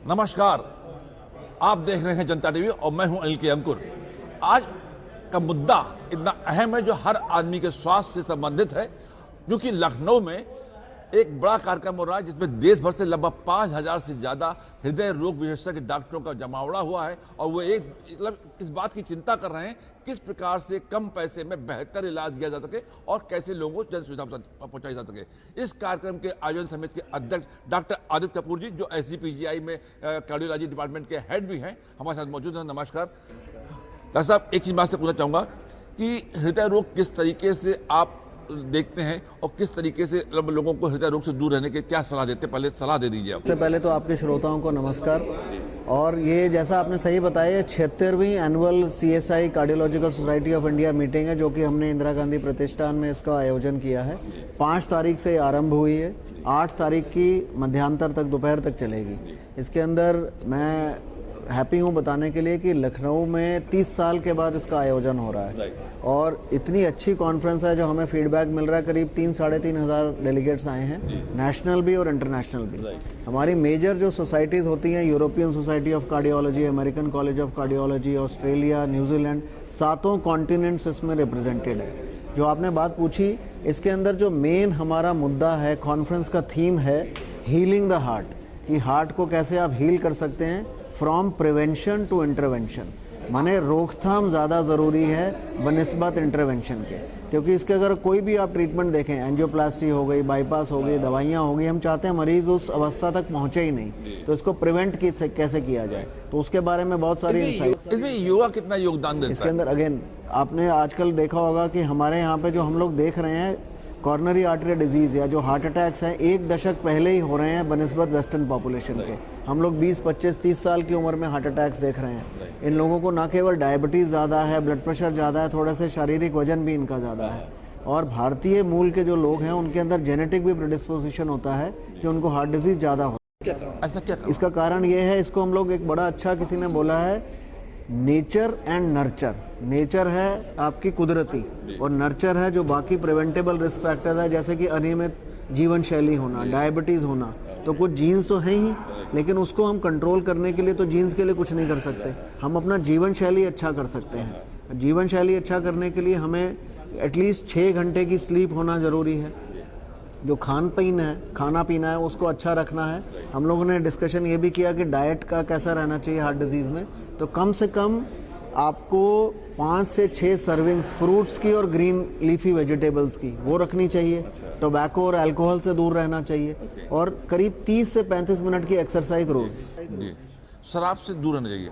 नमस्कार, आप देख रहे हैं जनता टीवी और मैं हूं अनिल के अंकुर। आज का मुद्दा इतना अहम है जो हर आदमी के स्वास्थ्य से संबंधित है, क्योंकि लखनऊ में एक बड़ा कार्यक्रम हो रहा है जिसमें देश भर से लगभग 5,000 से ज्यादा हृदय रोग विशेषज्ञ डॉक्टरों का जमावड़ा हुआ है और वो इस बात की चिंता कर रहे हैं किस प्रकार से कम पैसे में बेहतर इलाज किया जा सके और कैसे लोगों को जन सुविधा पहुंचाई जा सके। इस कार्यक्रम के आयोजन समिति के अध्यक्ष डॉक्टर आदित्य कपूर जी, जो SCPGI में कार्डियोलॉजी डिपार्टमेंट के हेड भी हैं, हमारे साथ मौजूद हैं। नमस्कार डॉक्टर साहब, एक चीज बात से पूछना चाहूंगा कि हृदय रोग किस तरीके से आप देखते हैं और किस तरीके से लोगों को हृदय रोग से दूर रहने के क्या सलाह देते हैं? पहले सलाह दे दीजिए आप। सबसे पहले तो आपके श्रोताओं को नमस्कार। और ये जैसा आपने सही बताया, 76वीं annual CSI cardiological society of India meeting है, जो कि हमने इंदिरा गांधी प्रतिष्ठान में इसका आयोजन किया है। 5 तारीख से आरंभ हुई है, 8 तारीख की मध्यांतर तक, दोपहर तक चलेगी। इसके अंदर मैं हैप्पी हूँ बताने के लिए कि लखनऊ में 30 साल के बाद इसका आयोजन हो रहा है और इतनी अच्छी कॉन्फ्रेंस है जो हमें फीडबैक मिल रहा है। करीब 3-3.5 हज़ार डेलीगेट्स आए हैं, नेशनल भी और इंटरनेशनल भी। हमारी मेजर जो सोसाइटीज़ होती हैं, European society of cardiology, American college of cardiology, Australia, New Zealand, 7 continents इसमें रिप्रेजेंटेड है। जो आपने बात पूछी, इसके अंदर जो मेन हमारा मुद्दा है, कॉन्फ्रेंस का थीम है हीलिंग द हार्ट, कि हार्ट को कैसे आप हील कर सकते हैं फ्रॉम प्रिवेंशन टू इंटरवेंशन। माने रोकथाम ज़्यादा ज़रूरी है बनिस्बत इंटरवेंशन के, क्योंकि इसके अगर कोई भी आप ट्रीटमेंट देखें, एंजियोप्लास्टी हो गई, बाईपास हो गई, दवाइयाँ हो गई, हम चाहते हैं मरीज़ उस अवस्था तक पहुँचे ही नहीं, तो इसको प्रिवेंट कैसे किया जाए, तो उसके बारे में बहुत सारी इसमें योगा कितना योगदान देता है? इसके अंदर अगेन आपने आजकल देखा होगा कि हमारे यहाँ पे जो हम लोग देख रहे हैं कॉर्नरी आर्टरी डिजीज़ या जो हार्ट अटैक्स हैं, 1 दशक पहले ही हो रहे हैं बनिस्बत वेस्टर्न पॉपुलेशन के। हम लोग 20, 25, 30 साल की उम्र में हार्ट अटैक्स देख रहे हैं। इन लोगों को ना केवल डायबिटीज़ ज़्यादा है, ब्लड प्रेशर ज़्यादा है, थोड़ा से शारीरिक वजन भी इनका ज़्यादा है। और भारतीय मूल के जो लोग हैं उनके अंदर जेनेटिक भी प्रेडिस्पोजिशन होता है कि उनको हार्ट डिजीज़ ज़्यादा होता है। ऐसा क्या? इसका कारण ये है, इसको हम लोग एक बड़ा अच्छा किसी ने बोला है, नेचर एंड नर्चर। नेचर है आपकी कुदरती और नर्चर है जो बाकी प्रिवेंटेबल रिस्क फैक्टर्स है, जैसे कि अनियमित जीवन शैली होना, डायबिटीज़ होना। तो कुछ जीन्स तो हैं ही, लेकिन उसको हम कंट्रोल करने के लिए तो जीन्स के लिए कुछ नहीं कर सकते। हम अपना जीवन शैली अच्छा कर सकते हैं। जीवन शैली अच्छा करने के लिए हमें एटलीस्ट 6 घंटे की स्लीप होना ज़रूरी है। जो खाना पीना है उसको अच्छा रखना है। हम लोगों ने डिस्कशन ये भी किया कि डाइट का कैसा रहना चाहिए हार्ट डिजीज़ में। तो कम से कम आपको 5 से 6 सर्विंग्स फ्रूट्स की और ग्रीन लीफी वेजिटेबल्स की वो रखनी चाहिए। टोबैको और अल्कोहल से दूर रहना चाहिए और करीब 30 से 35 मिनट की एक्सरसाइज रोज। शराब से दूर रहना चाहिए।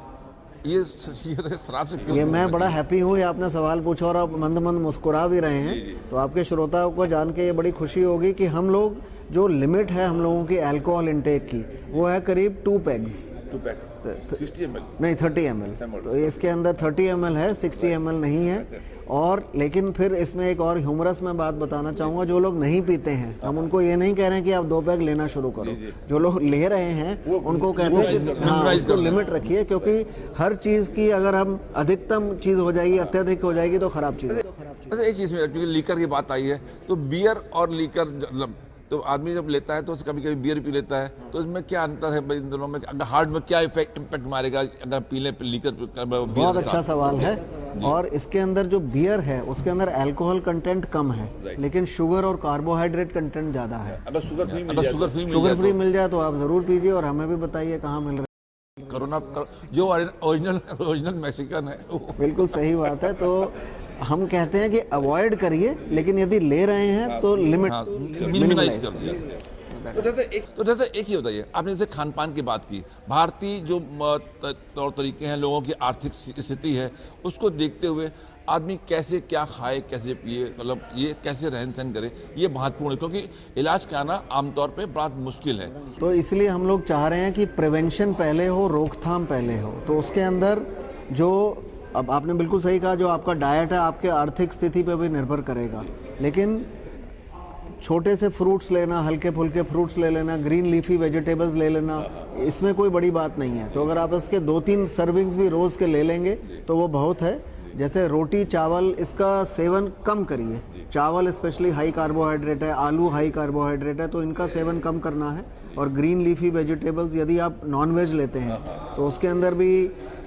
ये शराब से क्यों? ये मैं बड़ा हैप्पी हूँ, ये आपने सवाल पूछा और आप मंद मंद मुस्कुरा भी रहे हैं। तो आपके श्रोताओं को जान के ये बड़ी खुशी होगी कि हम लोग जो लिमिट है हम लोगों की अल्कोहल इंटेक की, वो है करीब 2 पैग्स। 60 ml? नहीं, 30 ml। तो इसके अंदर 30 ml है, 60 ml नहीं है। और लेकिन फिर इसमें एक और ह्यूमरस में बात बताना चाहूँगा, जो लोग नहीं पीते हैं हम उनको ये नहीं कह रहे हैं कि आप 2 पैग लेना शुरू करो। जो लोग ले रहे हैं उनको कहते हैं कि हाँ, उसको लिमिट रखिए, क्योंकि हर चीज़ की अगर हम अधिकतम चीज़ हो जाएगी, अत्यधिक हो जाएगी तो ख़राब चीज़ है। अच्छा, एक चीज़ में क्योंकि लीकर की बात आई है, तो बियर और लीकर तो आदमी जब लेता है तो कभी कभी बियर पी लेता है, तो इसमें क्या अंतर है इन दोनों में? अगर हार्ट में क्या इम्पैक्ट मारेगा अगर पीले लीकर? बहुत अच्छा सवाल है। और इसके अंदर जो बियर है उसके अंदर अल्कोहल कंटेंट कम है, लेकिन शुगर और कार्बोहाइड्रेट कंटेंट ज़्यादा है। अगर शुगर फ्री मिल जाए तो आप ज़रूर पीजिए और हमें भी बताइए कहाँ मिल रहा है। कोरोना जो ओरिजिनल मैक्सिकन है। बिल्कुल सही बात है। तो हम कहते हैं कि अवॉइड करिए, लेकिन यदि ले रहे हैं तो लिमिट मिनिमाइज कर दिया। तो जैसे एक ही बताइए, आपने जैसे खान पान की बात की, भारतीय जो तौर तरीके हैं, लोगों की आर्थिक स्थिति है, उसको देखते हुए आदमी कैसे क्या खाए, कैसे पिए, मतलब ये कैसे रहन सहन करे, ये महत्वपूर्ण है, क्योंकि इलाज कराना आमतौर पे बड़ा मुश्किल है। तो इसलिए हम लोग चाह रहे हैं कि प्रिवेंशन पहले हो, रोकथाम पहले हो। तो उसके अंदर जो, अब आपने बिल्कुल सही कहा, जो आपका डाइट है आपके आर्थिक स्थिति पे भी निर्भर करेगा, लेकिन छोटे से फ्रूट्स लेना, हल्के फुल्के फ्रूट्स ले लेना, ग्रीन लीफी वेजिटेबल्स ले लेना, इसमें कोई बड़ी बात नहीं है। तो अगर आप इसके 2-3 सर्विंग्स भी रोज़ के ले लेंगे तो वो बहुत है। जैसे रोटी चावल, इसका सेवन कम करिए, चावल स्पेशली हाई कार्बोहाइड्रेट है, आलू हाई कार्बोहाइड्रेट है, तो इनका सेवन कम करना है। और ग्रीन लीफी वेजिटेबल्स, यदि आप नॉन वेज लेते हैं तो उसके अंदर भी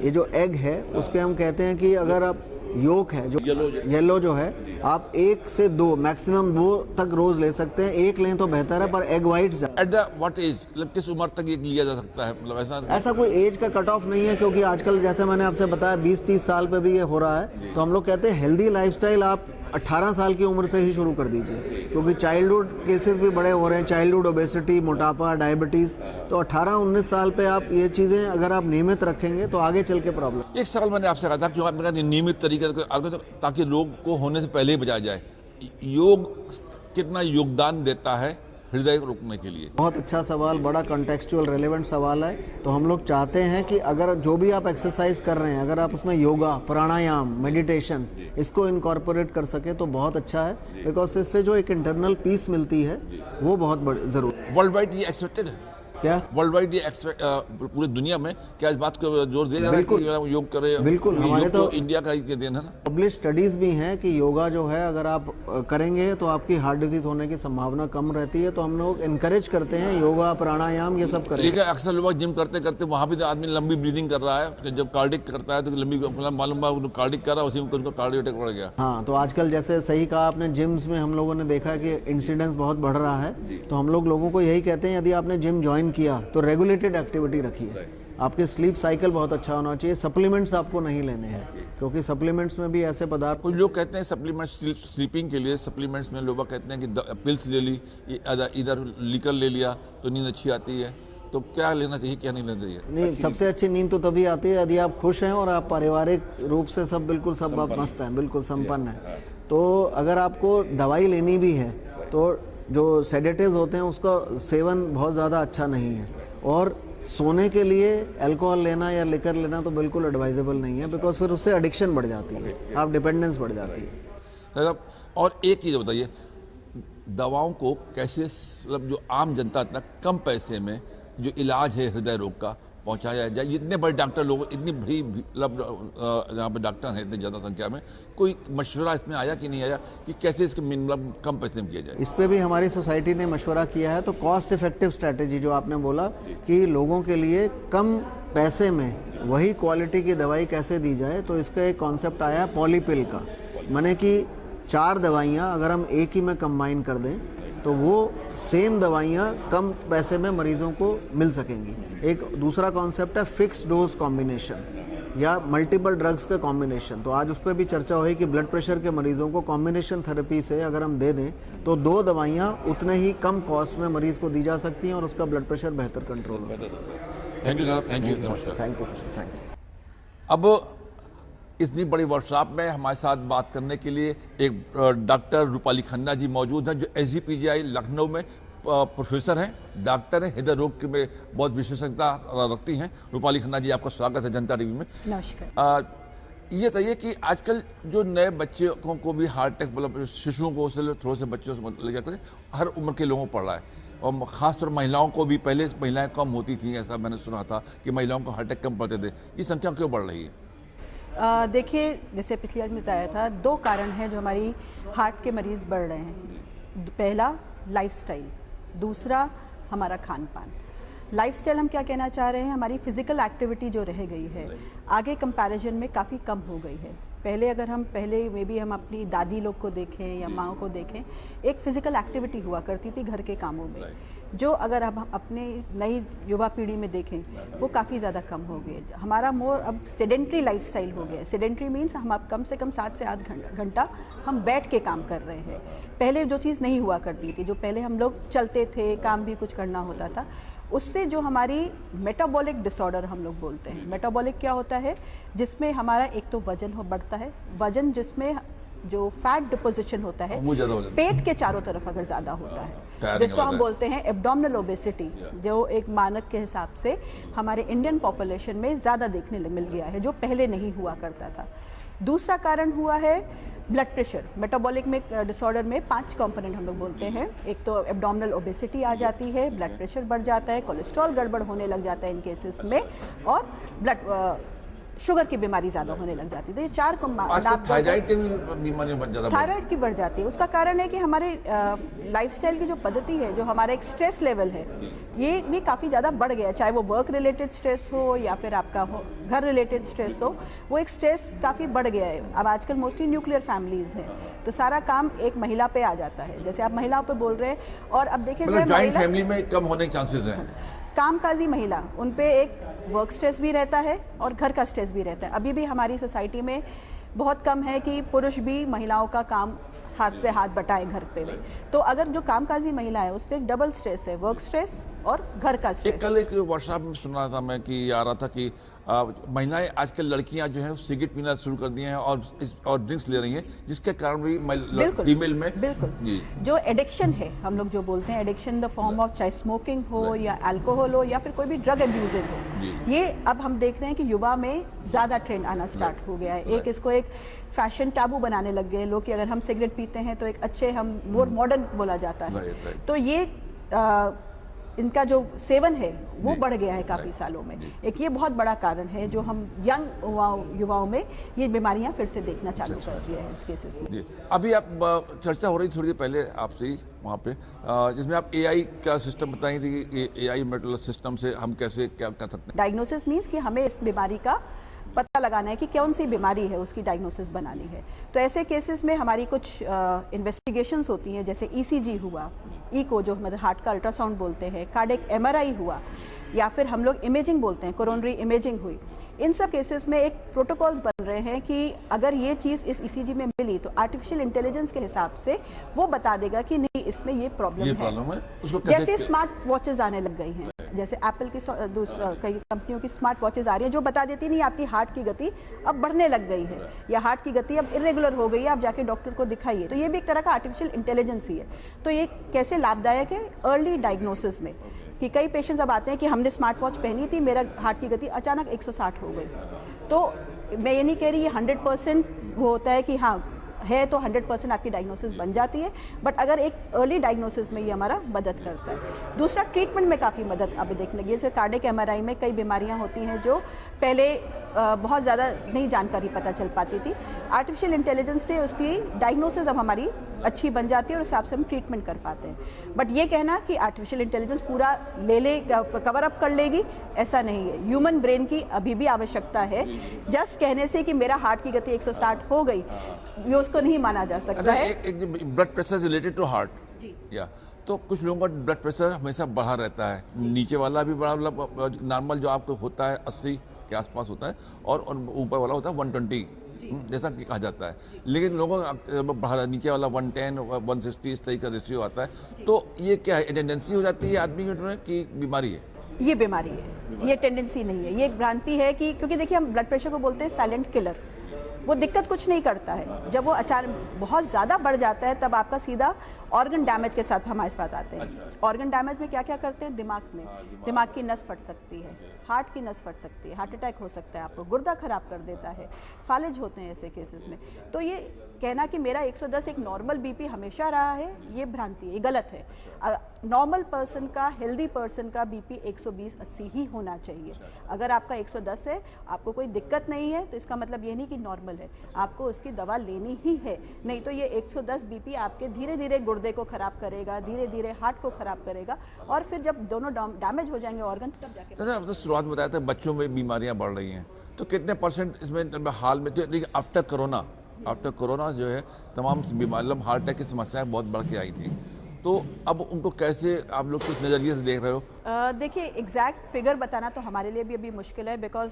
ये जो एग है उसके हम कहते हैं कि अगर आप योक है जो येलो जो है, आप 1 से 2 मैक्सिमम 2 तक रोज ले सकते हैं। 1 लें तो बेहतर है, पर egg white at the what age, मतलब किस उम्र तक ये लिया जा सकता है, मतलब ऐसा कोई एज का कट ऑफ नहीं है, क्योंकि आजकल जैसे मैंने आपसे बताया 20-30 साल पे भी ये हो रहा है। तो हम लोग कहते हैं हेल्दी लाइफस्टाइल आप 18 साल की उम्र से ही शुरू कर दीजिए, क्योंकि चाइल्डहुड केसेस भी बड़े हो रहे हैं, चाइल्डहुड ओबेसिटी, मोटापा, डायबिटीज़। तो 18-19 साल पे आप ये चीज़ें अगर आप नियमित रखेंगे तो आगे चल के प्रॉब्लम। एक सवाल मैंने आपसे कहा था कि आपने कहा नियमित तरीके से, ताकि रोग को होने से पहले ही बचाया जाए। योग कितना योगदान देता है हृदय को रोकने के लिए? बहुत अच्छा सवाल, बड़ा कॉन्टेक्चुअल रेलेवेंट सवाल है। तो हम लोग चाहते हैं कि अगर जो भी आप एक्सरसाइज कर रहे हैं, अगर आप उसमें योगा, प्राणायाम, मेडिटेशन इसको इनकॉर्पोरेट कर सके तो बहुत अच्छा है, बिकॉज इससे जो एक इंटरनल पीस मिलती है वो बहुत जरूरी। वर्ल्ड वाइड ये एक्सपेक्टेड है क्या? वर्ल्ड वाइड ये पूरी दुनिया में क्या इस बात को जोर दिया जा रहा है कि योग करें? बिल्कुल, हमारे तो इंडिया का ही देन है ना। पब्लिश स्टडीज भी हैं कि योगा जो है अगर आप करेंगे तो आपकी हार्ट डिजीज होने की संभावना कम रहती है। तो हम लोग इनकरेज करते हैं योगा, प्राणायाम ये सब करें। लेकिन अक्सर लोग जिम करते करते वहाँ भी आदमी लंबी ब्रीदिंग कर रहा है, जब कार्डिक करता है तो लंबी, मालूम कार्डिक कर रहा है, उसी में उनको कार्डियो अटैक पड़ गया। हाँ, तो आजकल जैसे सही कहा आपने, जिम्स में हम लोगों ने देखा कि इंसिडेंस बहुत बढ़ रहा है। तो हम लोगों को यही कहते हैं, यदि आपने जिम ज्वाइन किया तो रेगुलेटेड एक्टिविटी रखिए। आपके स्लीप साइकिल बहुत अच्छा होना चाहिए। सप्लीमेंट्स आपको नहीं लेने हैं, क्योंकि सप्लीमेंट्स में भी ऐसे पदार्थ, कुछ लोग कहते हैं सप्लीमेंट्स स्लीपिंग के लिए, सप्लीमेंट्स में लोग कहते हैं कि पिल्स ले ली, इधर लिकर ले लिया तो नींद अच्छी आती है। तो क्या लेना चाहिए, क्या नहीं लेना चाहिए? नहीं, सबसे अच्छी नींद तो तभी आती है यदि आप खुश हैं और आप पारिवारिक रूप से सब बिल्कुल सब आप मस्त हैं, बिल्कुल संपन्न हैं। तो अगर आपको दवाई लेनी भी है तो जो सेडेटिव्स होते हैं उसका सेवन बहुत ज़्यादा अच्छा नहीं है। और सोने के लिए अल्कोहल लेना या लिकर लेना तो बिल्कुल एडवाइजेबल नहीं है, बिकॉज फिर उससे एडिक्शन बढ़ जाती है, आप डिपेंडेंस बढ़ जाती है। और एक चीज़ बताइए, दवाओं को कैसे, मतलब जो आम जनता तक कम पैसे में जो इलाज है हृदय रोग का पहुंचाया जाए? इतने बड़े डॉक्टर लोग, इतनी बड़ी मतलब यहाँ पे डॉक्टर हैं इतनी ज़्यादा संख्या में, कोई मशवरा इसमें आया कि नहीं आया कि कैसे इसके मतलब कम पैसे में किया जाए? इस पे भी हमारी सोसाइटी ने मशवरा किया है। तो कॉस्ट इफेक्टिव स्ट्रैटेजी जो आपने बोला कि लोगों के लिए कम पैसे में वही क्वालिटी की दवाई कैसे दी जाए, तो इसका एक कॉन्सेप्ट आया पॉलीपिल का। माने कि 4 दवाइयाँ अगर हम एक ही में कंबाइन कर दें तो वो सेम दवाइयाँ कम पैसे में मरीजों को मिल सकेंगी। एक दूसरा कॉन्सेप्ट है फिक्स डोज कॉम्बिनेशन या मल्टीपल ड्रग्स का कॉम्बिनेशन। तो आज उस पर भी चर्चा हुई कि ब्लड प्रेशर के मरीजों को कॉम्बिनेशन थेरेपी से अगर हम दे दें तो 2 दवाइयाँ उतने ही कम कॉस्ट में मरीज को दी जा सकती हैं और उसका ब्लड प्रेशर बेहतर कंट्रोल हो सकता है। Thank you sir, thank you, नमस्कार। Thank you sir, thank you. अब इतनी बड़ी वर्कशॉप में हमारे साथ बात करने के लिए एक डॉक्टर रूपाली खन्ना जी मौजूद हैं, जो SGPGI लखनऊ में प्रोफेसर हैं, डॉक्टर हैं, हृदय रोग में बहुत विशेषज्ञता रखती हैं। रूपाली खन्ना जी, आपका स्वागत है जनता टीवी में। नमस्कार। ये बताइए कि आजकल जो नए बच्चों को भी हार्ट अटैक, मतलब शिशुओं को थोड़े से बच्चों से लेकर हर उम्र के लोगों को पड़ रहा है, और खासतौर महिलाओं को भी। पहले महिलाएं कम होती थी, ऐसा मैंने सुना था कि महिलाओं को हार्ट अटैक कम पड़ते थे। ये संख्या क्यों बढ़ रही है? देखिए, जैसे पिछली बार बताया था, 2 कारण हैं जो हमारी हार्ट के मरीज़ बढ़ रहे हैं। पहला लाइफस्टाइल, दूसरा हमारा खान पान। लाइफस्टाइल हम क्या कहना चाह रहे हैं, हमारी फिजिकल एक्टिविटी जो रह गई है आगे कंपैरिजन में काफ़ी कम हो गई है। पहले अगर हम में भी हम अपनी दादी लोग को देखें या माँ को देखें, एक फिजिकल एक्टिविटी हुआ करती थी घर के कामों में, जो अगर अब हम अपने नई युवा पीढ़ी में देखें वो काफ़ी ज़्यादा कम हो गई है। हमारा मोर अब सेडेंट्री लाइफस्टाइल हो गया है। सेडेंट्री मीन्स हम अब कम से कम 7 से 8 घंटा हम बैठ के काम कर रहे हैं। पहले जो चीज़ नहीं हुआ करती थी, जो पहले हम लोग चलते थे, काम भी कुछ करना होता था, उससे जो हमारी मेटाबॉलिक डिसऑर्डर हम लोग बोलते हैं। मेटाबॉलिक क्या होता है, जिसमें हमारा एक तो वजन बढ़ता है, वजन जिसमें जो फैट डिपोजिशन होता है पेट के चारों तरफ अगर ज़्यादा होता है, जिसको हम बोलते हैं एब्डोमिनल ओबेसिटी, जो एक मानक के हिसाब से हमारे इंडियन पॉपुलेशन में ज़्यादा देखने मिल गया है, जो पहले नहीं हुआ करता था। दूसरा कारण हुआ है ब्लड प्रेशर। मेटाबॉलिक में डिसऑर्डर में 5 कंपोनेंट हम लोग बोलते हैं। एक तो एब्डोमिनल ओबेसिटी आ जाती है, ब्लड प्रेशर बढ़ जाता है, कोलेस्ट्रॉल गड़बड़ होने लग जाता है इन केसेस में, और शुगर की बीमारी ज़्यादा होने लग जाती है। तो ये चार आजकल थायराइड की भी बीमारी बहुत ज़्यादा थायराइड की बढ़ जाती है। उसका कारण है कि हमारे लाइफस्टाइल की जो पद्धति है, जो हमारा एक स्ट्रेस लेवल है, ये भी काफ़ी ज़्यादा बढ़ गया है। चाहे वो वर्क रिलेटेड स्ट्रेस हो या फिर आपका घर रिलेटेड स्ट्रेस हो, वो एक स्ट्रेस काफ़ी बढ़ गया है। अब आजकल मोस्टली न्यूक्लियर फैमिलीज़ हैं, तो सारा काम एक महिला पे आ जाता है। जैसे आप महिलाओं पे बोल रहे हैं, और अब देखिए मतलब जॉइंट फैमिली में कम होने के चांसेस हैं। कामकाजी महिला, उन पे एक वर्क स्ट्रेस भी रहता है और घर का स्ट्रेस भी रहता है। अभी भी हमारी सोसाइटी में बहुत कम है कि पुरुष भी महिलाओं का काम हाथ पे हाथ बटाएं घर पे में। तो अगर जो कामकाजी महिला है उस पर एक डबल स्ट्रेस है, वर्क स्ट्रेस और घर का स्ट्रेस। कल एक वर्कशॉप में सुन रहा था मैं कि आ रहा था कि महिलाएं आजकल लड़कियां जो है सिगरेट पीना शुरू कर दी हैं और ड्रिंक्स ले रही हैं, जिसके कारण भी फीमेल में बिल्कुल जो एडिक्शन है, हम लोग जो बोलते हैं एडिक्शन द फॉर्म ऑफ, चाहे स्मोकिंग हो या अल्कोहल हो या फिर कोई भी ड्रग एब्यूजिंग हो, ये अब हम देख रहे हैं कि युवा में ज़्यादा ट्रेंड आना स्टार्ट हो गया है। एक इसको एक फैशन टाबू बनाने लग गए लोग कि अगर हम सिगरेट पीते हैं तो एक अच्छे, हम मोर मॉडर्न बोला जाता है। तो ये इनका जो सेवन है वो बढ़ गया है काफ़ी सालों में। एक ये बहुत बड़ा कारण है जो हम यंग युवाओं में ये बीमारियां फिर से देखना चालू कर दिया है इस केसेस में। अभी आप चर्चा हो रही थी थोड़ी देर पहले आपसे ही वहाँ पे, जिसमें आप एआई का सिस्टम बताई थी कि एआई मेडिकल सिस्टम से हम कैसे क्या कर सकते हैं। डायग्नोसिस मीन्स कि हमें इस बीमारी का पता लगाना है कि कौन सी बीमारी है, उसकी डायग्नोसिस बनानी है। तो ऐसे केसेस में हमारी कुछ इन्वेस्टिगेशंस होती हैं, जैसे ईसीजी हुआ, ईको जो मतलब हार्ट का अल्ट्रासाउंड बोलते हैं, कार्डियक एमआरआई हुआ, या फिर हम लोग इमेजिंग बोलते हैं, कोरोनरी इमेजिंग हुई। इन सब केसेस में एक प्रोटोकॉल्स बन रहे हैं कि अगर ये चीज़ इस ईसीजी में मिली तो आर्टिफिशियल इंटेलिजेंस के हिसाब से वो बता देगा कि नहीं इसमें ये प्रॉब्लम है। उसको जैसे स्मार्ट वॉचेज आने लग गई हैं, जैसे एप्पल की कई कंपनियों की स्मार्ट वॉचेज आ रही हैं जो बता देती नहीं आपकी हार्ट की गति अब बढ़ने लग गई है या हार्ट की गति अब इरेगुलर हो गई है, आप जाके डॉक्टर को दिखाइए। तो ये भी एक तरह का आर्टिफिशियल इंटेलिजेंस ही है। तो ये कैसे लाभदायक है अर्ली डायग्नोसिस में, कि कई पेशेंट्स अब आते हैं कि हमने स्मार्ट वॉच पहनी थी, मेरा हार्ट की गति अचानक 160 हो गई। तो मैं ये नहीं कह रही ये 100% वो होता है कि हाँ है तो 100% आपकी डायग्नोसिस बन जाती है, बट अगर एक अर्ली डायग्नोसिस में ये हमारा मदद करता है। दूसरा, ट्रीटमेंट में काफ़ी मदद अभी देखने लगी है। जैसे कार्डियक एमआरआई में कई बीमारियां होती हैं जो पहले बहुत ज़्यादा नहीं जानकारी पता चल पाती थी। आर्टिफिशियल इंटेलिजेंस से उसकी डायग्नोसिस अब हमारी अच्छी बन जाती है और हिसाब से हम ट्रीटमेंट कर पाते हैं। बट ये कहना कि आर्टिफिशियल इंटेलिजेंस पूरा कवर अप कर लेगी, ऐसा नहीं है। ह्यूमन ब्रेन की अभी भी आवश्यकता है। जस्ट कहने से कि मेरा हार्ट की गति 160 हो गई, ये उसको नहीं माना जा सकता है। Blood pressure related to heart जी, या तो कुछ लोगों का ब्लड प्रेशर हमेशा बढ़ा रहता है, नीचे वाला भी बड़ा, मतलब नॉर्मल जो आपको होता है 80 के आसपास होता है और ऊपर वाला होता है 120 जैसा कि कहा जाता है। लेकिन लोगों का नीचे वाला 110 160 इस तरह का रेशियो आता है। तो ये क्या है, टेंडेंसी हो जाती है आदमी में कि बीमारी है? ये बीमारी है, ये टेंडेंसी नहीं है। ये एक भ्रांति है कि क्योंकि देखिए हम ब्लड प्रेशर को बोलते हैं साइलेंट किलर। वो दिक्कत कुछ नहीं करता है। जब वो अचानक बहुत ज़्यादा बढ़ जाता है तब आपका सीधा ऑर्गन डैमेज के साथ हमारे पास आते हैं। ऑर्गन डैमेज में क्या क्या करते हैं, दिमाग में दिमाग की नस फट सकती है, हार्ट की नस फट सकती है, हार्ट अटैक हो सकता है, आपको गुर्दा खराब कर देता है, फालिज होते हैं ऐसे केसेस में। तो ये कहना कि मेरा 110 एक नॉर्मल बीपी हमेशा रहा है, ये भ्रांति है, ये गलत है। नॉर्मल पर्सन का, हेल्दी पर्सन का बीपी 120-80 ही होना चाहिए। अगर आपका 110 है, आपको कोई दिक्कत नहीं है, तो इसका मतलब ये नहीं कि नॉर्मल है, आपको उसकी दवा लेनी ही है। नहीं तो ये 110 बीपी आपके धीरे धीरे गुर्दे को खराब करेगा, धीरे धीरे हार्ट को खराब करेगा, और फिर जब दोनों डैमेज हो जाएंगे ऑर्गन तब जाके। तो शुरुआत में बताया था बच्चों में बीमारियां बढ़ रही हैं, तो कितने परसेंट इसमें हाल में, तो आफ्टर कोरोना जो है तमाम बीमारी, हार्ट अटैक की समस्याएं बहुत बढ़ के आई थी। तो अब उनको कैसे आप लोग किस नज़रिए से देख रहे हो? देखिए एग्जैक्ट फिगर बताना तो हमारे लिए भी अभी मुश्किल है, बिकॉज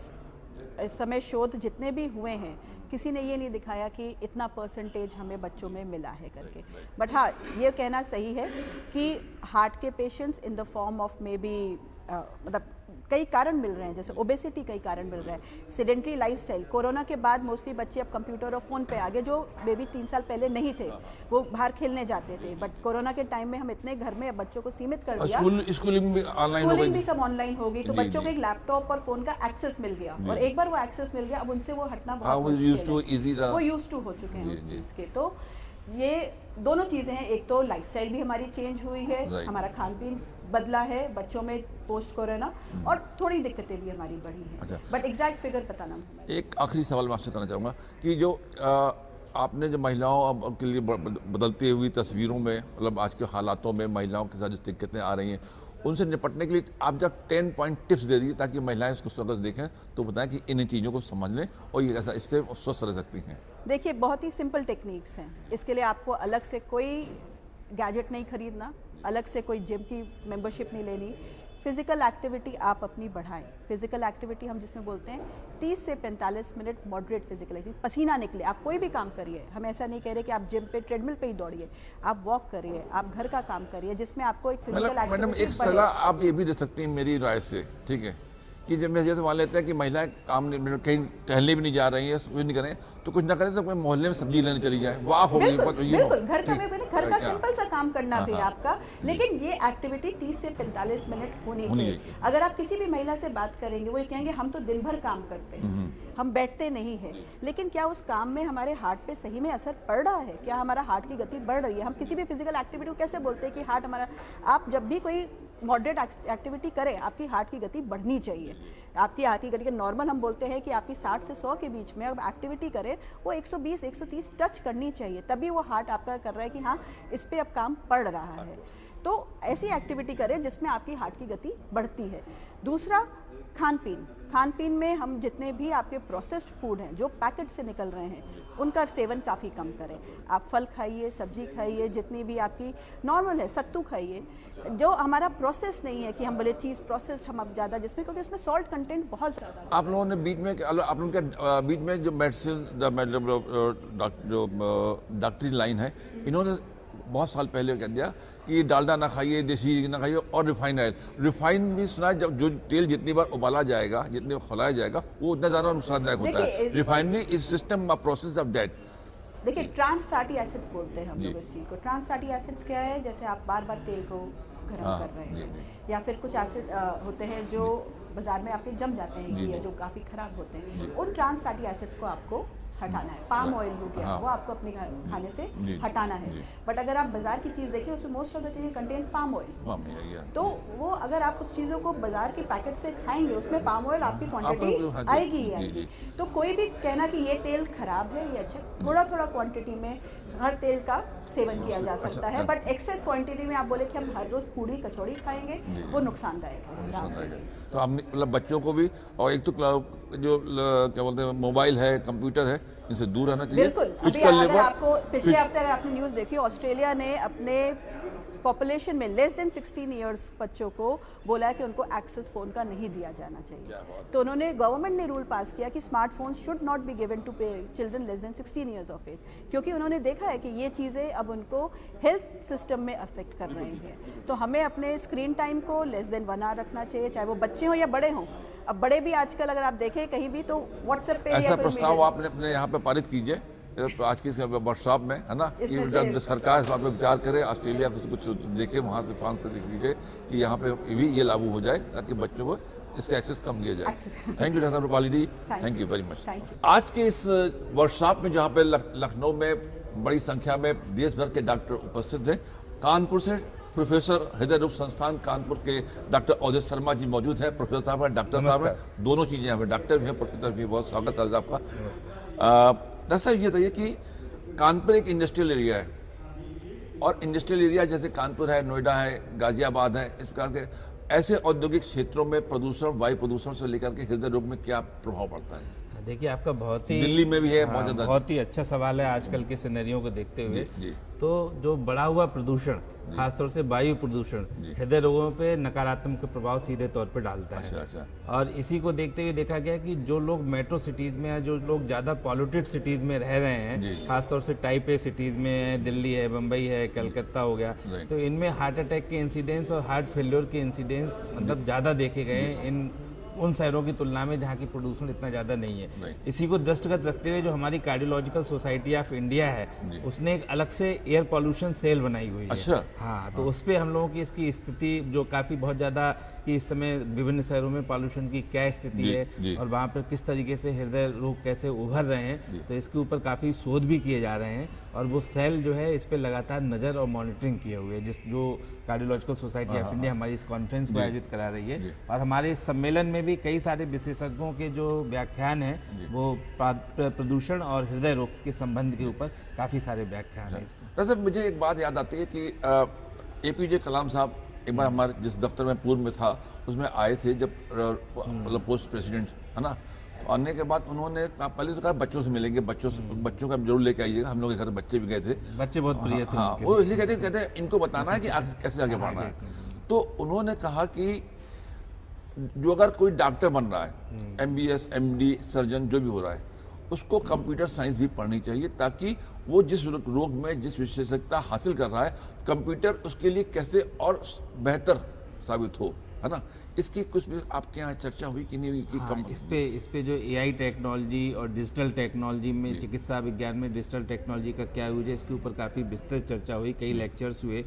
इस समय शोध जितने भी हुए हैं किसी ने ये नहीं दिखाया कि इतना परसेंटेज हमें बच्चों में मिला है करके। बट हाँ, ये कहना सही है कि हार्ट के patients in the form of may be मतलब कई कारण मिल रहे हैं, जैसे ओबेसिटी कई कारण मिल रहे हैं, सेडेंट्री लाइफस्टाइल। कोरोना के बाद मोस्टली बच्चे अब कंप्यूटर और फ़ोन पे आ गए, जो मे बी 3 साल पहले नहीं थे, वो बाहर खेलने जाते थे। बट कोरोना के टाइम में हम इतने घर में बच्चों को सीमित कर दिया, स्कूलिंग भी ऑनलाइन हो गई, भी सब ऑनलाइन हो गई, तो बच्चों को एक लैपटॉप और फोन का एक्सेस मिल गया, और एक बार वो एक्सेस मिल गया अब उनसे वो हटना बहुत मुश्किल है। वो यूज्ड टू हो चुके हैं उस चीज़ के। तो ये दोनों चीज़ें हैं, एक तो लाइफस्टाइल भी हमारी चेंज हुई है, हमारा खान पीन बदला है बच्चों में पोस्ट कोरोना, और थोड़ी दिक्कतें भी हमारी बढ़ी हैं। अच्छा। बट एग्जैक्ट फिगर पता ना हमें। एक आखिरी सवाल मैं आपसे करना चाहूँगा कि जो आपने जो महिलाओं के लिए बदलती हुई तस्वीरों में, मतलब आज के हालातों में महिलाओं के साथ जो दिक्कतें आ रही हैं, उनसे निपटने के लिए आप जब 10 पॉइंट टिप्स दे दीजिए ताकि महिलाएं इसको सतत देखें, तो बताएं कि इन चीज़ों को समझ लें और ये ऐसा इससे स्वस्थ रह सकती हैं। देखिए, बहुत ही सिंपल टेक्निक्स हैं। इसके लिए आपको अलग से कोई गैजेट नहीं खरीदना, अलग से कोई जिम की मेंबरशिप नहीं लेनी। फिजिकल एक्टिविटी आप अपनी बढ़ाएं। फिजिकल एक्टिविटी हम जिसमें बोलते हैं 30 से 45 मिनट मॉडरेट फिजिकल एक्टिविटी, पसीना निकले। आप कोई भी काम करिए, हम ऐसा नहीं कह रहे कि आप जिम पे ट्रेडमिल पे ही दौड़िए, आप वॉक करिए, आप घर का काम करिए जिसमें आपको एक फिजिकल एक्टिविटी। मैडम एक सलाह आप ये भी दे सकती हैं मेरी राय से, ठीक है, कि जब मैं जैसे मान लेते हैं कि महिलाएं काम नहीं, कहीं टहलने भी नहीं जा रही हैं, कुछ नहीं करें, तो कुछ ना करें तो कोई मोहल्ले में सब्जी लेने चली जाए, वाह हो गई। बिल्कुल, घर का सिंपल सा काम करना भी है आपका, लेकिन ये एक्टिविटी 30 से 45 मिनट होनी चाहिए। अगर आप किसी भी महिला से बात करेंगे, वो ये कहेंगे हम तो दिन भर काम करते हैं, हम बैठते नहीं है, लेकिन क्या उस काम में हमारे हार्ट पे सही में असर पड़ रहा है? क्या हमारा हार्ट की गति बढ़ रही है? हम किसी भी फिजिकल एक्टिविटी को कैसे बोलते हैं कि हार्ट हमारा, आप जब भी कोई मॉडरेट एक्टिविटी करें, आपकी हार्ट की गति बढ़नी चाहिए। आपकी हार्ट की गति के नॉर्मल हम बोलते हैं कि आपकी 60 से 100 के बीच में अब एक्टिविटी करें, वो 120 130 टच करनी चाहिए, तभी वो हार्ट आपका कर रहा है कि हाँ इस पे अब काम पड़ रहा है। तो ऐसी एक्टिविटी करें जिसमें आपकी हार्ट की गति बढ़ती है। दूसरा, खान पीन में हम जितने भी आपके प्रोसेस्ड फूड हैं जो पैकेट से निकल रहे हैं, उनका सेवन काफ़ी कम करें। आप फल खाइए, सब्जी खाइए, जितनी भी आपकी नॉर्मल है, सत्तू खाइए, जो हमारा प्रोसेस नहीं है कि हम बोले चीज़ प्रोसेस्ड हम अब ज़्यादा, जिसमें क्योंकि उसमें सॉल्ट कंटेंट बहुत ज़्यादा। आप लोगों ने बीच में आप लोगों के बीच में जो मेडिसिन जो डॉक्टरी लाइन है, इन्होंने बहुत साल पहले कह दिया कि डालडा ना खाइए, देसी घी ना खाइए, और रिफाइंड ऑयल। रिफाइंड भी सुना है, जब जो तेल जितनी बार उबाला जाएगा, जितनी बार खौलाया जाएगा, वो उतना ज़्यादा नुकसानदायक होता है। Refinery is system of process of death. देखिए, ट्रांस फैटी एसिड्स बोलते हैं हम लोग इस चीज़ को। ट्रांस फैटी एसिड्स क्या है? जैसे आप बार बार तेल को गर्म कर रहे हैं, या फिर कुछ एसिड होते हैं जो बाजार में आपके जम जाते हैं, घी जो काफ़ी खराब होते हैं, उन ट्रांस फैटी एसिड्स को आपको हटाना है। पाम ऑयल हो गया, वो आपको अपने खाने से हटाना है। बट अगर आप बाजार की चीज़ देखिए, उसमें मोस्ट ऑफ द चीज़ें कंटेन्स पाम ऑयल, तो वो अगर आप उस चीज़ों को बाजार के पैकेट से खाएंगे, उसमें पाम ऑयल आपकी क्वांटिटी आएगी। तो कोई भी कहना कि ये तेल खराब है, ये अच्छा, थोड़ा थोड़ा क्वांटिटी में हर तेल का सेवन किया जा सकता है, बट एक्सेस क्वांटिटी में आप बोले कि हम हर रोज पूड़ी कचौड़ी खाएंगे, वो नुकसानदायक है। तो हमने मतलब बच्चों को भी, और एक तो जो क्या बोलते हैं मोबाइल है, कंप्यूटर है, इनसे दूर रहना चाहिए। बिल्कुल। अभी अगर आपको पिछले हफ्ते अगर आपने न्यूज़ देखी, ऑस्ट्रेलिया ने अपने पॉपुलेशन में लेस देन 16 ईयर्स बच्चों को बोला है कि उनको एक्सेस फ़ोन का नहीं दिया जाना चाहिए। तो उन्होंने, गवर्नमेंट ने रूल पास किया कि smartphone should not be given to children less than 16 years of age, क्योंकि उन्होंने देखा है कि ये चीज़ें अब उनको हेल्थ सिस्टम में अफेक्ट कर रही हैं। तो हमें अपने स्क्रीन टाइम को लेस देन 1 आवर रखना चाहिए, चाहे वो बच्चे हों या बड़े हों। अब बड़े भी आजकल अगर आप देखें कहीं भी, तो व्हाट्सएप पे ऐसा प्रस्ताव आपने अपने यहाँ पे पारित कीजिए आज की वर्कशॉप में, है ना, कि सरकार इस बात पर विचार करे, ऑस्ट्रेलिया से कुछ देखे, वहाँ से फ्रांस से देख लीजिए कि यहाँ पे भी ये लागू हो जाए ताकि बच्चों को इसका एक्सेस कम लिया जाए। Thank you doctor Rupali ji, thank you very much. आज के इस वर्कशॉप में जहाँ पे लखनऊ में बड़ी संख्या में देश भर के डॉक्टर उपस्थित हैं, कानपुर से प्रोफेसर हृदय रोग संस्थान कानपुर के डॉक्टर अवधेश शर्मा जी मौजूद हैं। प्रोफेसर साहब हैं, डॉक्टर साहब हैं, दोनों चीज़ें यहाँ पे, डॉक्टर भी हैं, प्रोफेसर भी। बहुत स्वागत है आपका। डॉक्टर साहब ये बताइए कि कानपुर एक इंडस्ट्रियल एरिया है, और इंडस्ट्रियल एरिया जैसे कानपुर है, नोएडा है, गाजियाबाद है, इस प्रकार के ऐसे औद्योगिक क्षेत्रों में प्रदूषण, वायु प्रदूषण से लेकर के हृदय रोग में क्या प्रभाव पड़ता है? देखिए, आपका बहुत ही, दिल्ली में भी है, बहुत ही अच्छा सवाल है आजकल के सिनेरियो को देखते हुए। तो जो बढ़ा हुआ प्रदूषण, खासतौर से वायु प्रदूषण, हृदय रोगों पे नकारात्मक प्रभाव सीधे तौर पे डालता है। अच्छा। और इसी को देखते हुए देखा गया कि जो लोग मेट्रो सिटीज़ में हैं, जो लोग ज़्यादा पॉल्यूटेड सिटीज़ में रह रहे हैं, खासतौर से टाइप ए सिटीज़ में है, दिल्ली है, बम्बई है, कलकत्ता हो गया, तो इनमें हार्ट अटैक के इंसिडेंस और हार्ट फेल्योर के इंसिडेंस मतलब ज़्यादा देखे गए हैं इन उन शहरों की तुलना में जहाँ की प्रदूषण इतना ज़्यादा नहीं है। इसी को दृष्टिगत रखते हुए जो हमारी कार्डियोलॉजिकल सोसाइटी ऑफ इंडिया है, उसने एक अलग से एयर पॉल्यूशन सेल बनाई हुई है। अच्छा। हाँ, तो उस पर हम लोगों की इसकी स्थिति जो काफ़ी बहुत ज़्यादा कि इस समय विभिन्न शहरों में पॉल्यूशन की क्या स्थिति जी, है जी। और वहाँ पर किस तरीके से हृदय रोग कैसे उभर रहे हैं, तो इसके ऊपर काफ़ी शोध भी किए जा रहे हैं और वो सेल जो है इस पर लगातार नज़र और मॉनिटरिंग किए हुए है, जो कार्डियोलॉजिकल सोसाइटी ऑफ इंडिया हमारी इस कॉन्फ्रेंस को आयोजित करा रही है। और हमारे इस सम्मेलन में भी कई सारे विशेषज्ञों के जो व्याख्यान हैं वो प्रदूषण और हृदय रोग के संबंध के ऊपर काफ़ी सारे व्याख्यान हैं इसमें। वैसे मुझे एक बात याद आती है कि APJ कलाम साहब एक बार हमारे जिस दफ्तर में पूर्व में था उसमें आए थे, जब मतलब पोस्ट प्रेसिडेंट है ना, तो आने के बाद उन्होंने पहले तो कहा बच्चों से मिलेंगे, बच्चों का जरूर लेके आइएगा। हम लोग के घर बच्चे भी गए थे, बच्चे बहुत प्रिय थे हाँ, उनके। वो इसलिए कहते इनको बताना है कि कैसे आगे बढ़ना है। तो उन्होंने कहा कि जो अगर कोई डॉक्टर बन रहा है, MBS MD सर्जन जो भी हो रहा है, उसको कंप्यूटर साइंस भी पढ़नी चाहिए, ताकि वो जिस रोग में जिस विशेषज्ञता हासिल कर रहा है, कंप्यूटर उसके लिए कैसे और बेहतर साबित हो, है ना। इसकी कुछ भी आपके यहाँ चर्चा हुई कि नहीं हुई कि हाँ, इस पे जो AI टेक्नोलॉजी और डिजिटल टेक्नोलॉजी में, चिकित्सा विज्ञान में डिजिटल टेक्नोलॉजी का क्या यूज है, इसके ऊपर काफ़ी विस्तृत चर्चा हुई, कई लेक्चर्स हुए।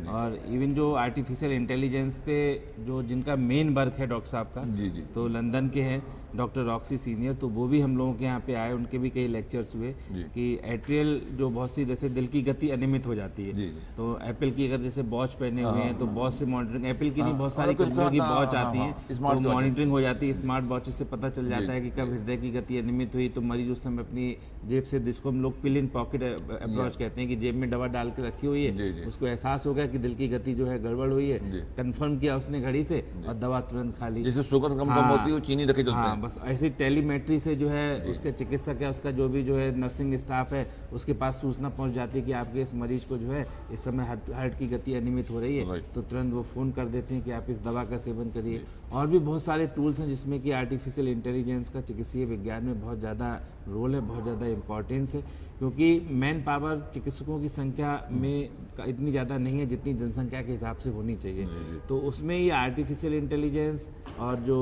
और इवन जो आर्टिफिशियल इंटेलिजेंस पे जो जिनका मेन वर्क है डॉक्टर साहब का, जी जी, तो लंदन के हैं डॉक्टर रॉक्सी सीनियर, तो वो भी हम लोगों के यहाँ पे आए, उनके भी कई लेक्चर्स हुए कि एट्रियल जो बहुत सी जैसे दिल की गति अनियमित हो जाती है, जी। तो एप्पल की अगर जैसे वॉच पहने हुए हैं तो वॉच से मॉनिटरिंग, एप्पल की नहीं बहुत सारी कुछ कंपनियों की हाँ, वॉच हाँ, आती हाँ, है, स्मार्ट तो वॉच मॉनिटरिंग हो जाती है स्मार्ट वॉच से पता चल जाता है कि कब हृदय की गति अनियमित हुई, तो मरीज उस समय अपनी जेब से, जिसको हम लोग पिल इन पॉकेट अप्रोच कहते हैं कि जेब में दवा डाल के रखी हुई है, उसको एहसास हो गया कि दिल की गति जो है गड़बड़ हुई है, कंफर्म किया उसने घड़ी से और दवा तुरंत खा ली। जैसे शुगर कम होती है वो चीनी रखे चलते हैं। बस ऐसी टेलीमेट्री से जो है उसके चिकित्सक है, उसका जो भी जो है नर्सिंग स्टाफ है, उसके पास सूचना पहुंच जाती है कि आपके इस मरीज को जो है इस समय हार्ट की गति अनियमित हो रही है, तो तुरंत वो फ़ोन कर देते हैं कि आप इस दवा का सेवन करिए। और भी बहुत सारे टूल्स हैं जिसमें कि आर्टिफिशियल इंटेलिजेंस का चिकित्सीय विज्ञान में बहुत ज़्यादा रोल है, बहुत ज़्यादा इम्पोर्टेंस है, क्योंकि मैन पावर चिकित्सकों की संख्या में इतनी ज़्यादा नहीं है जितनी जनसंख्या के हिसाब से होनी चाहिए। तो उसमें ये आर्टिफिशियल इंटेलिजेंस और जो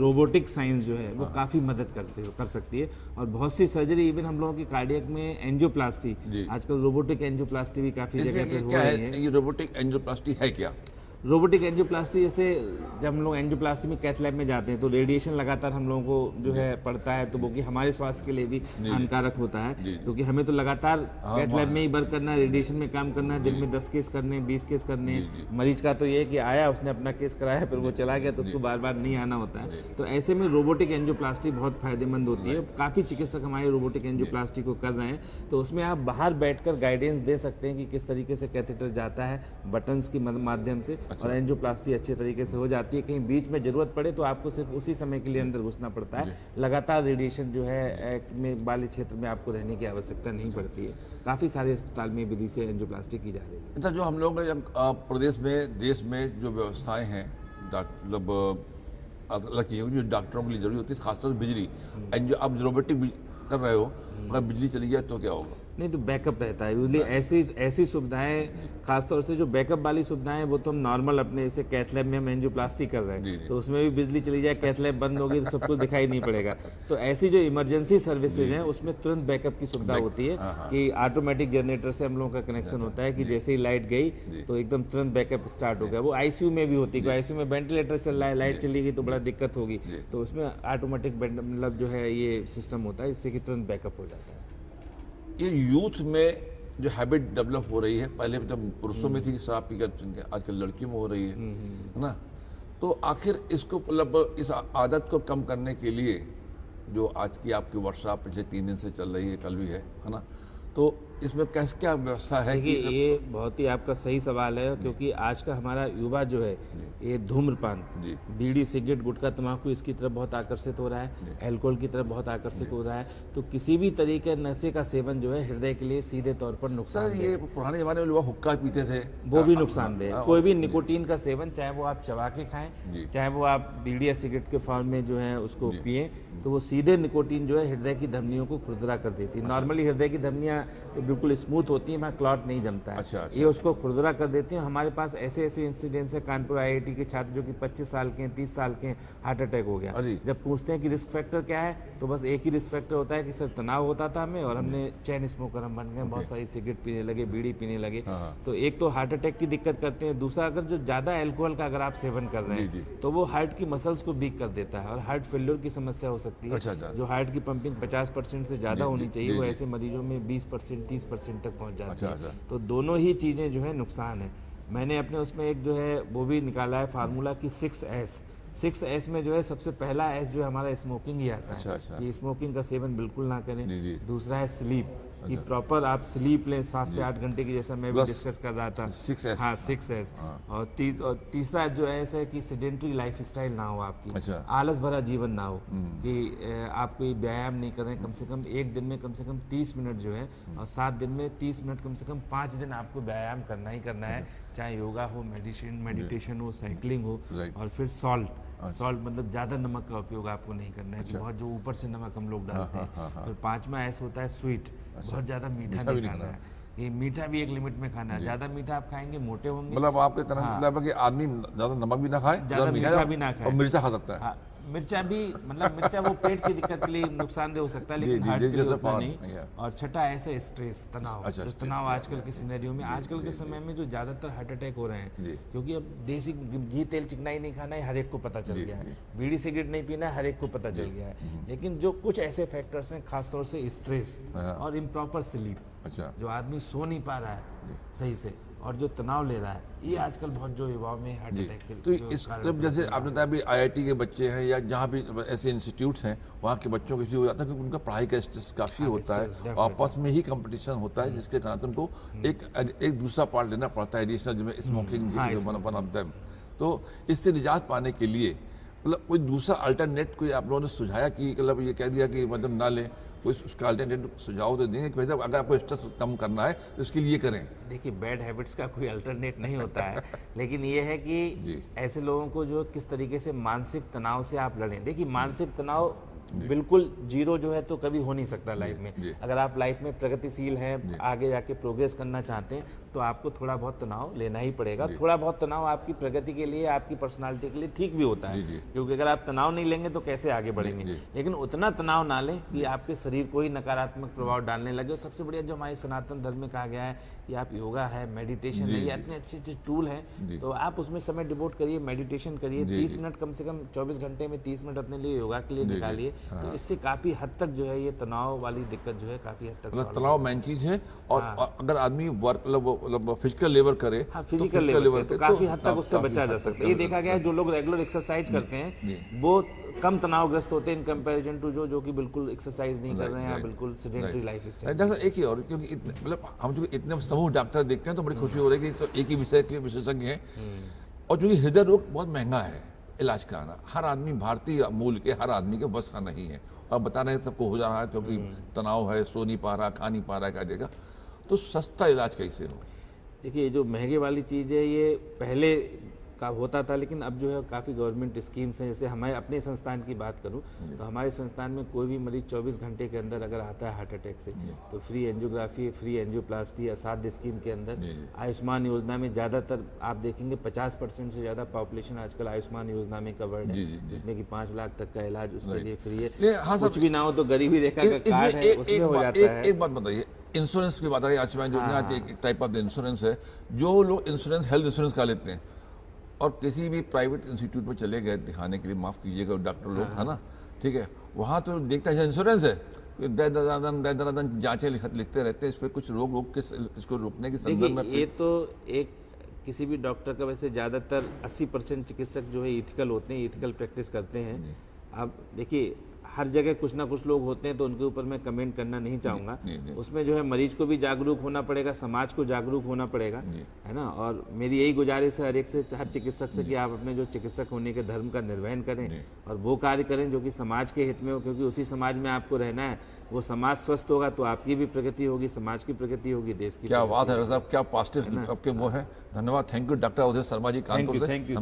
रोबोटिक साइंस जो है वो काफ़ी मदद कर सकती है। और बहुत सी सर्जरी, इवन हम लोगों की कार्डियक में एंजियोप्लास्टी, आजकल रोबोटिक एंजियोप्लास्टी भी काफ़ी जगह पर हो रही है। ये रोबोटिक एंजियोप्लास्टी है क्या? रोबोटिक एंजियोप्लास्टी, जैसे जब हम लोग एंजियोप्लास्टी में कैथ लैब में जाते हैं तो रेडिएशन लगातार हम लोगों को जो है पड़ता है, तो वो कि हमारे स्वास्थ्य के लिए भी हानिकारक होता है, क्योंकि हमें तो लगातार कैथ लैब में ही वर्क करना है, रेडिएशन में काम करना है, दिन में 10 केस करने हैं, 20 केस करने हैं। मरीज का तो ये है कि आया, उसने अपना केस कराया, फिर वो चला गया, तो उसको बार बार नहीं आना होता है। तो ऐसे में रोबोटिक एंजियोप्लास्टी बहुत फायदेमंद होती है। काफ़ी चिकित्सक हमारे रोबोटिक एंजियोप्लास्टी को कर रहे हैं, तो उसमें आप बाहर बैठकर गाइडेंस दे सकते हैं कि किस तरीके से कैथेटर जाता है बटन्स की माध्यम से, और एंजियोप्लास्टी अच्छे तरीके से हो जाती है। कहीं बीच में जरूरत पड़े तो आपको सिर्फ उसी समय के लिए अंदर घुसना पड़ता है, लगातार रेडिएशन जो है में वाले क्षेत्र में आपको रहने की आवश्यकता नहीं पड़ती है। काफ़ी सारे अस्पताल में विधि से एंजियोप्लास्टी की जा रही है। अच्छा, जो हम लोग प्रदेश में, देश में जो व्यवस्थाएं हैं, मतलब अलग की जो डॉक्टरों के लिए जरूरी होती है, खासतौर से बिजली, अब रोबोटिक कर रहे हो, अगर बिजली चली जाए तो क्या होगा? नहीं, तो बैकअप रहता है यूजली। ऐसी सुविधाएं, खासतौर से जो बैकअप वाली सुविधाएं, वो तो हम नॉर्मल अपने जैसे कैथ लैब में हम एंजियोप्लास्टी कर रहे हैं, तो उसमें भी बिजली चली जाए, कैथ लैब बंद होगी तो सब कुछ दिखाई नहीं पड़ेगा। तो ऐसी जो इमरजेंसी सर्विसेज हैं उसमें तुरंत बैकअप की सुविधा होती है कि ऑटोमेटिक जनरेटर से हम लोगों का कनेक्शन होता है कि जैसे ही लाइट गई तो एकदम तुरंत बैकअप स्टार्ट हो गया। वो ICU में भी होती है, ICU में वेंटिलेटर चल रहा है, लाइट चली गई तो बड़ा दिक्कत होगी, तो उसमें ऑटोमेटिक मतलब जो है ये सिस्टम होता है, इससे कि तुरंत बैकअप हो जाता है। ये यूथ में जो हैबिट डेवलप हो रही है, पहले जब पुरुषों में थी शराब पी कर, आजकल लड़कियों में हो रही है ना, तो आखिर इसको मतलब इस आदत को कम करने के लिए जो आज की आपकी वर्कशॉप पिछले 3 दिन से चल रही है, कल भी है ना, तो इसमें कैसे क्या व्यवस्था है? कि ये बहुत ही आपका सही सवाल है, क्योंकि आज का हमारा युवा जो है ये धूम्रपान, बीड़ी, सिगरेट, गुटखा, तंबाकू, इसकी तरफ बहुत आकर्षित हो रहा है, अल्कोहल की तरफ बहुत आकर्षित हो रहा है। तो किसी भी तरीके नशे का सेवन जो है हृदय के लिए सीधे तौर पर नुकसान। ये पुराने जमाने में लोग हुक्का पीते थे, वो भी नुकसानदेह। कोई भी निकोटीन का सेवन, चाहे वो आप चबा के खाएं, चाहे वो आप बीड़ी या सिगरेट के फॉर्म में जो है उसको पिए, तो वो सीधे निकोटीन जो है हृदय की धमनियों को खुरदरा कर देती है। नॉर्मली हृदय की धमनियाँ बिल्कुल स्मूथ होती है, वहाँ क्लॉट नहीं जमता है। अच्छा, अच्छा। ये उसको खुरदरा कर देती हैं। हमारे पास ऐसे ऐसे इंसिडेंट्स है, कानपुर IIT के छात्र जो कि 25 साल के हैं, 30 साल के हैं, हार्ट अटैक हो गया। अरे। जब पूछते हैं कि रिस्क फैक्टर क्या है, तो बस एक ही रिस्क फैक्टर होता है कि सर तनाव होता था हमें, और हमने चैन स्मोकर हम बन गए, बहुत सारी सिगरेट पीने लगे, बीड़ी पीने लगे। तो एक तो हार्ट अटैक की दिक्कत करते हैं, दूसरा अगर जो ज़्यादा अल्कोहल का अगर आप सेवन कर रहे हैं तो वो हार्ट की मसल्स को वीक कर देता है और हार्ट फेल्योर की समस्या हो सकती है। अच्छा, अच्छा। जो हार्ट की पंपिंग 50% से ज़्यादा होनी चाहिए, वो ऐसे मरीजों में 20% 30% तक पहुंच जाती अच्छा, है। तो दोनों ही चीज़ें जो है नुकसान है। मैंने अपने उसमें एक जो है वो भी निकाला है फार्मूला की 6S में जो है सबसे पहला S जो है हमारा स्मोकिंग ही आता है। अच्छा, अच्छा। कि स्मोकिंग का सेवन बिल्कुल ना करें। जी, जी। दूसरा है स्लीप, कि प्रॉपर आप स्लीप लें 7 से 8 घंटे की, जैसा मैं भी बस डिस्कस कर रहा था। 6S। हाँ 6S। और तीसरा जो है कि सेडेंटरी लाइफ स्टाइल ना हो आपकी। अच्छा। आलस भरा जीवन ना हो, कि आप कोई व्यायाम नहीं कर रहे हैं, कम से कम एक दिन में कम से कम 30 मिनट जो है, और 7 दिन में 30 मिनट, कम से कम 5 दिन आपको व्यायाम करना ही करना है, चाहे योगा हो, मेडिटेशन हो, साइकिलिंग हो। Right। और फिर सॉल्ट मतलब ज़्यादा नमक का उपयोग आपको नहीं करना है, कि बहुत जो ऊपर से नमक हम लोग डालते हैं। फिर 5वां ऐसा होता है स्वीट, बहुत ज़्यादा मीठा नहीं खाना है। ये मीठा भी एक लिमिट में खाना है, ज़्यादा मीठा आप खाएंगे मोटे होंगे। मतलब आपके कहने का मतलब है कि आदमी ज्यादा नमक भी ना खाए, ज़्यादा मीठा भी ना खाए, और मिर्चा खा सकता है। हाँ, मिर्चा भी मतलब मिर्चा वो पेट की दिक्कत के लिए नुकसानदेह हो सकता है, लेकिन जी, हार्ट जी, के लिए जैसे उतना पान, नहीं। या। और छठा ऐसे स्ट्रेस, तनाव। अच्छा, जो स्ट्रेस, तनाव आजकल के सिनेरियो में, आजकल के समय में जो ज़्यादातर हार्ट अटैक हो रहे हैं, जी। क्योंकि अब देसी घी तेल चिकनाई नहीं खाना है, हर एक को पता चल गया है। बीड़ी सिगरेट नहीं पीना है, हर एक को पता चल गया है। लेकिन जो कुछ ऐसे फैक्टर्स हैं, खासतौर से स्ट्रेस और इम्प्रॉपर स्लीप, अच्छा। जो आदमी सो नहीं पा रहा है सही से, और जो तनाव ले रहा है, ये आजकल बहुत जो युवाओं में हार्ट अटैक के तो जो इस कारण जब जैसे आपने बताया भी IIT के बच्चे हैं या जहाँ भी ऐसे इंस्टीट्यूट्स हैं, वहाँ के बच्चों के लिए हो जाता है, क्योंकि उनका पढ़ाई का स्ट्रेस काफ़ी होता है, stress, आपस में ही कंपटीशन होता है, जिसके कारण उनको एक दूसरा पार्ट लेना पड़ता है एडिशनल, जिसमें स्मोकिंग वन ऑफ देम। तो इससे निजात पाने के लिए मतलब कोई दूसरा अल्टरनेट कोई आप लोगों ने सुझाया, कि मतलब ये कह दिया कि मतलब ना लें, कोई उसका अल्टरनेट सुझाव तो देंगे कि भाई साहब अगर आपको स्ट्रेस कम करना है तो इसके लिए करें? देखिए, बैड हैबिट्स का कोई अल्टरनेट नहीं होता है, लेकिन ये है कि ऐसे लोगों को जो किस तरीके से मानसिक तनाव से आप लड़ें। देखिए, मानसिक तनाव बिल्कुल जीरो जो है तो कभी हो नहीं सकता लाइफ में। अगर आप लाइफ में प्रगतिशील हैं, आगे जाके प्रोग्रेस करना चाहते हैं, तो आपको थोड़ा बहुत तनाव लेना ही पड़ेगा। थोड़ा बहुत तनाव आपकी प्रगति के लिए, आपकी पर्सनालिटी के लिए ठीक भी होता है, क्योंकि अगर आप तनाव नहीं लेंगे तो कैसे आगे बढ़ेंगे। लेकिन उतना तनाव ना लें कि आपके शरीर को ही नकारात्मक प्रभाव डालने लगे। और सबसे बढ़िया जो हमारे सनातन धर्म में कहा गया है कि आप योगा है, मेडिटेशन है, ये इतने अच्छे अच्छे टूल हैं, तो आप उसमें समय डिवोट करिए, मेडिटेशन करिए। 30 मिनट कम से कम 24 घंटे में 30 मिनट अपने लिए योगा के लिए निकालिए। तो इससे काफी हद तक जो है ये तनाव वाली दिक्कत जो है काफी हद तक मतलब तनाव मेन चीज है। और अगर आदमी वर्क मतलब फिजिकल लेबर करे, फिजिकल लेवल पे तो काफी हद तक उससे बचा जा सकता है। ये देखा गया है, जो लोग रेगुलर एक्सरसाइज करते हैं वो कम तनावग्रस्त होते हैं इन कंपैरिजन टू जो कि बिल्कुल एक्सरसाइज नहीं कर रहे हैं, या बिल्कुल सेडेंटरी लाइफ स्टाइल। डॉक्टर एक ही और, क्योंकि मतलब हम जो इतने समूह डॉक्टर देखते हैं तो बड़ी खुशी हो रही है कि एक ही विषय के विशेषज्ञ हैं। और जो हृदय रोग बहुत महंगा है इलाज कराना, हर आदमी, भारतीय मूल के हर आदमी के बस का नहीं है। और बता रहे हैं सबको हो जा रहा है, क्योंकि तनाव है, सो नहीं पा रहा, खा नहीं पा रहा है, क्या देगा। तो सस्ता इलाज कैसे हो? देखिए, जो महंगे वाली चीज़ है ये पहले का होता था, लेकिन अब जो है काफ़ी गवर्नमेंट स्कीम्स हैं। जैसे हमारे अपने संस्थान की बात करूं तो हमारे संस्थान में कोई भी मरीज 24 घंटे के अंदर अगर आता है हार्ट अटैक से, तो फ्री एंजियोग्राफी, फ्री एंजियोप्लास्टी, असाध्य स्कीम के अंदर आयुष्मान योजना में ज़्यादातर आप देखेंगे 50% से ज़्यादा पॉपुलेशन आजकल आयुष्मान योजना में कवर्ड है, जिसमें कि 5 लाख तक का इलाज उसके लिए फ्री है। कुछ भी ना हो तो गरीबी रेखा का कार्ड है, उसमें हो जाता है। एक बात बताइए, इंश्योरेंस की बात है, आयुष्मान योजना एक टाइप ऑफ इंश्योरेंस है। जो लोग इंश्योरेंस, हेल्थ इंश्योरेंस का लेते हैं और किसी भी प्राइवेट इंस्टीट्यूट में चले गए दिखाने के लिए, माफ़ कीजिएगा डॉक्टर लोग, है ना, ठीक है, वहाँ तो देखता है इंश्योरेंस है, जाँचें लिखते रहते हैं। इस पर कुछ रोक के इसको रोकने के संदर्भ में ये तो एक किसी भी डॉक्टर का, वैसे ज़्यादातर 80% चिकित्सक जो है इथिकल होते हैं, इथिकल प्रैक्टिस करते हैं। अब देखिए, हर जगह कुछ ना कुछ लोग होते हैं, तो उनके ऊपर मैं कमेंट करना नहीं चाहूँगा। उसमें जो है मरीज को भी जागरूक होना पड़ेगा, समाज को जागरूक होना पड़ेगा, है ना। और मेरी यही गुजारिश है हर एक से, हर चिकित्सक से, कि आप अपने जो चिकित्सक होने के धर्म का निर्वहन करें और वो कार्य करें जो कि समाज के हित में हो, क्योंकि उसी समाज में आपको रहना है। वो समाज स्वस्थ होगा तो आपकी भी प्रगति होगी, समाज की प्रगति होगी, देश की। क्या बात है साहब, क्या पॉजिटिव आपके वो है। धन्यवाद, थैंक यू डॉक्टर उदय शर्मा जी, कानपुर से। Thank you.